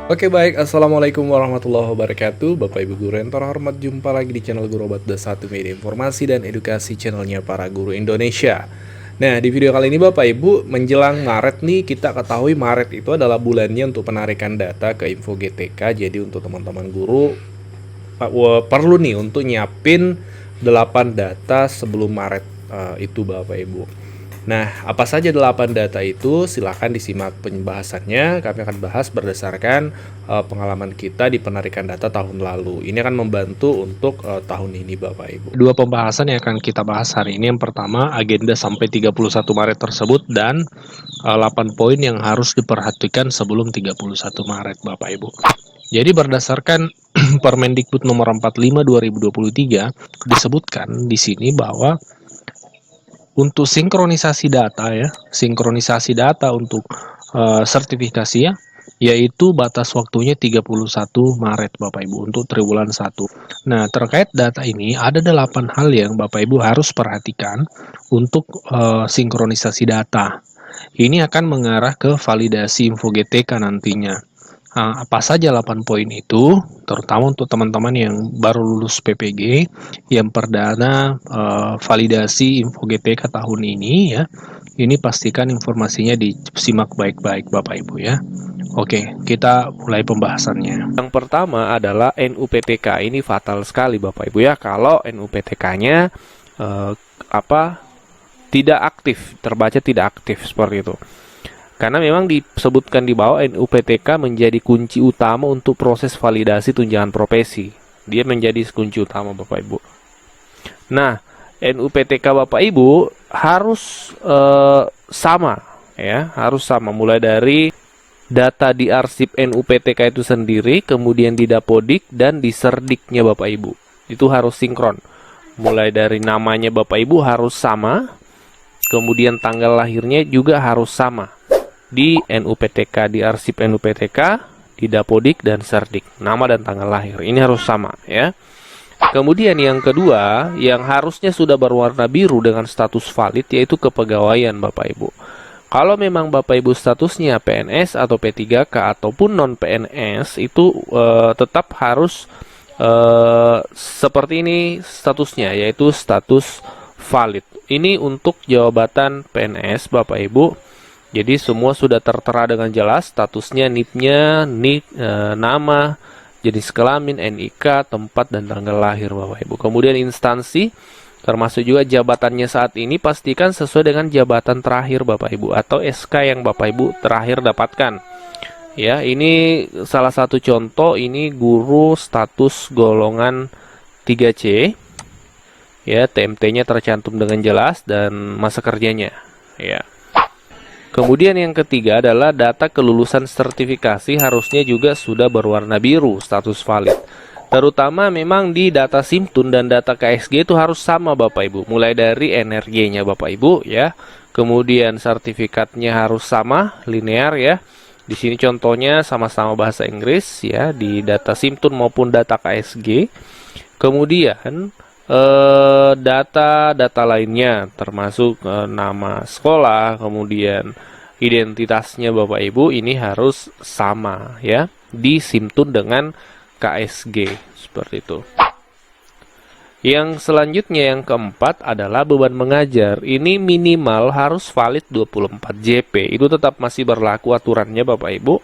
Oke baik, Assalamualaikum warahmatullahi wabarakatuh. Bapak Ibu Guru yang terhormat, jumpa lagi di channel Guru Obat satu media informasi dan edukasi, channelnya para guru Indonesia. Nah, di video kali ini Bapak Ibu, menjelang Maret nih, kita ketahui Maret itu adalah bulannya untuk penarikan data ke Info GTK. Jadi untuk teman-teman guru perlu nih untuk nyiapin 8 data sebelum Maret itu Bapak Ibu. Nah, apa saja 8 data itu? Silahkan disimak pembahasannya. Kami akan bahas berdasarkan pengalaman kita di penarikan data tahun lalu. Ini akan membantu untuk tahun ini Bapak Ibu. Dua pembahasan yang akan kita bahas hari ini. Yang pertama, agenda sampai 31 Maret tersebut dan 8 poin yang harus diperhatikan sebelum 31 Maret Bapak Ibu. Jadi berdasarkan Permendikbud nomor 45 2023 disebutkan di sini bahwa untuk sinkronisasi data untuk sertifikasi yaitu batas waktunya 31 Maret Bapak Ibu untuk triwulan 1. Nah, terkait data ini ada 8 hal yang Bapak Ibu harus perhatikan untuk sinkronisasi data. Ini akan mengarah ke validasi Info GTK nantinya. Nah, apa saja 8 poin itu, terutama untuk teman-teman yang baru lulus PPG, yang perdana validasi Info GTK tahun ini ya. Ini pastikan informasinya disimak baik-baik Bapak Ibu ya. Oke, kita mulai pembahasannya. Yang pertama adalah NUPTK. Ini fatal sekali Bapak Ibu ya, kalau NUPTK-nya tidak aktif, terbaca tidak aktif seperti itu. Karena memang disebutkan di bawah NUPTK menjadi kunci utama untuk proses validasi tunjangan profesi. Dia menjadi kunci utama Bapak Ibu. Nah, NUPTK Bapak Ibu harus sama ya, harus sama mulai dari data di arsip NUPTK itu sendiri, kemudian di Dapodik dan di Serdiknya Bapak Ibu. Itu harus sinkron. Mulai dari namanya Bapak Ibu harus sama, kemudian tanggal lahirnya juga harus sama. Di NUPTK, di arsip NUPTK, di Dapodik dan Serdik, nama dan tanggal lahir ini harus sama ya. Kemudian yang kedua, yang harusnya sudah berwarna biru dengan status valid, yaitu kepegawaian Bapak Ibu. Kalau memang Bapak Ibu statusnya PNS atau P3K ataupun non PNS, itu tetap harus seperti ini statusnya, yaitu status valid. Ini untuk jabatan PNS Bapak Ibu. Jadi semua sudah tertera dengan jelas statusnya, NIP-nya, nama, jenis kelamin, NIK, tempat dan tanggal lahir Bapak Ibu. Kemudian instansi termasuk juga jabatannya saat ini pastikan sesuai dengan jabatan terakhir Bapak Ibu atau SK yang Bapak Ibu terakhir dapatkan. Ya, ini salah satu contoh, ini guru status golongan 3C. Ya, TMT-nya tercantum dengan jelas dan masa kerjanya. Ya. Kemudian yang ketiga adalah data kelulusan sertifikasi harusnya juga sudah berwarna biru status valid. Terutama memang di data Simtun dan data KSG itu harus sama Bapak Ibu. Mulai dari NRG-nya Bapak Ibu ya. Kemudian sertifikatnya harus sama, linear ya. Di sini contohnya sama-sama bahasa Inggris ya di data Simtun maupun data KSG. Kemudian data lainnya termasuk nama sekolah, kemudian identitasnya Bapak Ibu ini harus sama ya di Simtun dengan KSG seperti itu. Yang selanjutnya yang keempat adalah beban mengajar. Ini minimal harus valid 24 JP. Itu tetap masih berlaku aturannya Bapak Ibu.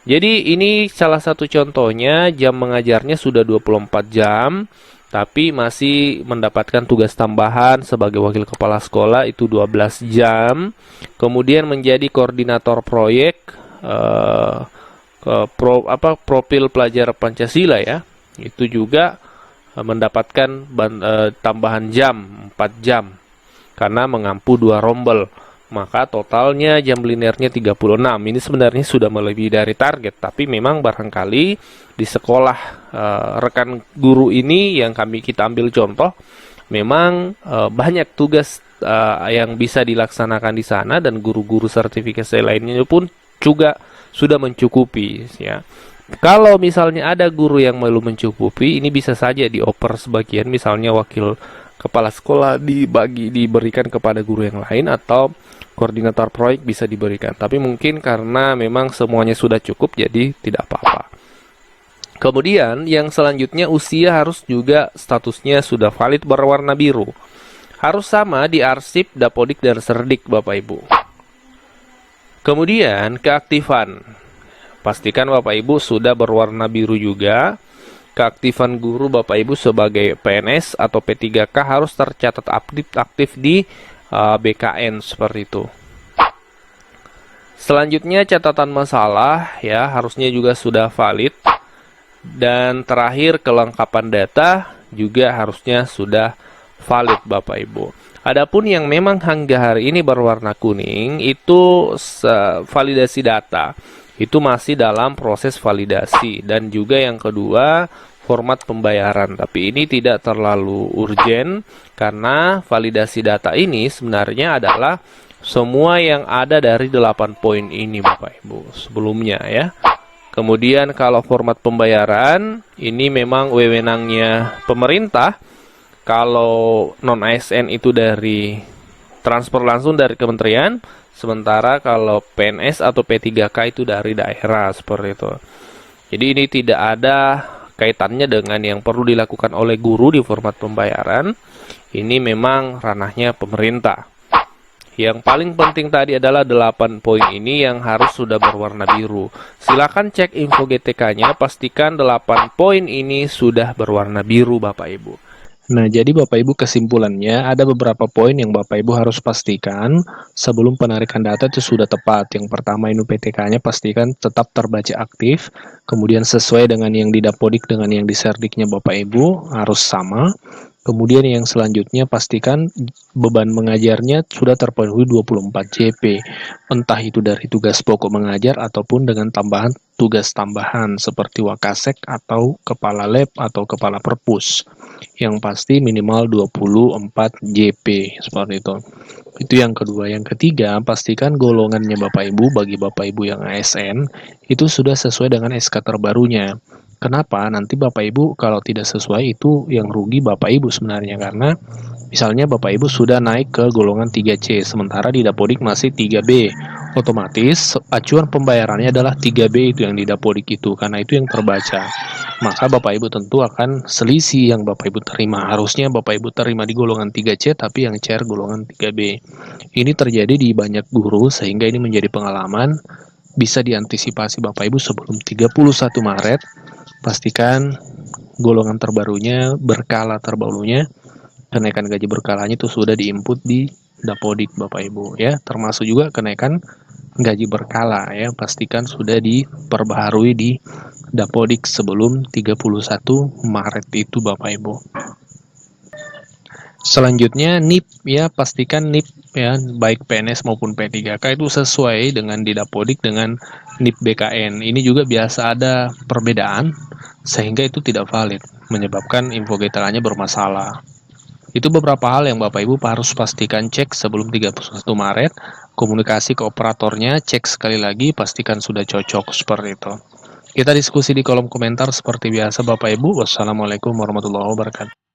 Jadi ini salah satu contohnya, jam mengajarnya sudah 24 jam. Tapi masih mendapatkan tugas tambahan sebagai wakil kepala sekolah itu 12 jam. Kemudian menjadi koordinator proyek profil pelajar Pancasila ya. Itu juga mendapatkan tambahan jam 4 jam karena mengampu 2 rombel. Maka totalnya jam linearnya 36. Ini sebenarnya sudah melebihi dari target, tapi memang barangkali di sekolah rekan guru ini yang kita ambil contoh, memang banyak tugas yang bisa dilaksanakan di sana dan guru-guru sertifikasi lainnya pun juga sudah mencukupi ya. Kalau misalnya ada guru yang belum mencukupi, ini bisa saja dioper sebagian, misalnya wakil kepala sekolah diberikan kepada guru yang lain, atau koordinator proyek bisa diberikan. Tapi mungkin karena memang semuanya sudah cukup, jadi tidak apa-apa. Kemudian yang selanjutnya, usia harus juga statusnya sudah valid berwarna biru. Harus sama di arsip, dapodik, dan serdik Bapak Ibu. Kemudian keaktifan. Pastikan Bapak Ibu sudah berwarna biru juga. Keaktifan guru Bapak Ibu sebagai PNS atau P3K harus tercatat aktif di BKN seperti itu. Selanjutnya catatan masalah ya harusnya juga sudah valid. Dan terakhir kelengkapan data juga harusnya sudah valid Bapak Ibu. Adapun yang memang hingga hari ini berwarna kuning itu validasi data. Itu masih dalam proses validasi. Dan juga yang kedua, format pembayaran. Tapi ini tidak terlalu urgent karena validasi data ini sebenarnya adalah semua yang ada dari 8 poin ini Bapak Ibu sebelumnya ya. Kemudian kalau format pembayaran ini memang wewenangnya pemerintah. Kalau non ASN itu dari transfer langsung dari kementerian, sementara kalau PNS atau P3K itu dari daerah seperti itu. Jadi ini tidak ada kaitannya dengan yang perlu dilakukan oleh guru di format pembayaran. Ini memang ranahnya pemerintah. Yang paling penting tadi adalah 8 poin ini yang harus sudah berwarna biru. Silakan cek info GTK-nya, pastikan 8 poin ini sudah berwarna biru Bapak Ibu. Nah, jadi Bapak Ibu kesimpulannya ada beberapa poin yang Bapak Ibu harus pastikan sebelum penarikan data itu sudah tepat. Yang pertama ini PTK-nya pastikan tetap terbaca aktif, kemudian sesuai dengan yang di Dapodik dengan yang di Serdiknya Bapak Ibu harus sama. Kemudian yang selanjutnya pastikan beban mengajarnya sudah terpenuhi 24 JP. Entah itu dari tugas pokok mengajar ataupun dengan tambahan tugas tambahan seperti wakasek atau kepala lab atau kepala perpus. Yang pasti minimal 24 JP seperti itu. Itu yang kedua. Yang ketiga, pastikan golongannya Bapak Ibu bagi Bapak Ibu yang ASN itu sudah sesuai dengan SK terbarunya. Kenapa? Nanti Bapak Ibu kalau tidak sesuai itu yang rugi Bapak Ibu sebenarnya karena misalnya Bapak Ibu sudah naik ke golongan 3C sementara di Dapodik masih 3B. Otomatis acuan pembayarannya adalah 3B itu yang di Dapodik itu karena itu yang terbaca. Maka Bapak Ibu tentu akan selisih yang Bapak Ibu terima. Harusnya Bapak Ibu terima di golongan 3C tapi yang cair golongan 3B. Ini terjadi di banyak guru sehingga ini menjadi pengalaman bisa diantisipasi Bapak Ibu sebelum 31 Maret. Pastikan golongan terbarunya, berkala terbarunya, kenaikan gaji berkalanya itu sudah diinput di Dapodik Bapak Ibu ya, termasuk juga kenaikan gaji berkala ya, pastikan sudah diperbaharui di Dapodik sebelum 31 Maret itu Bapak Ibu. Selanjutnya NIP ya, pastikan NIP ya baik PNS maupun P3K itu sesuai dengan di Dapodik dengan NIP BKN. Ini juga biasa ada perbedaan sehingga itu tidak valid menyebabkan info GTK-nya bermasalah. Itu beberapa hal yang Bapak Ibu harus pastikan cek sebelum 31 Maret. Komunikasi ke operatornya, cek sekali lagi pastikan sudah cocok seperti itu. Kita diskusi di kolom komentar seperti biasa Bapak Ibu. Wassalamualaikum warahmatullahi wabarakatuh.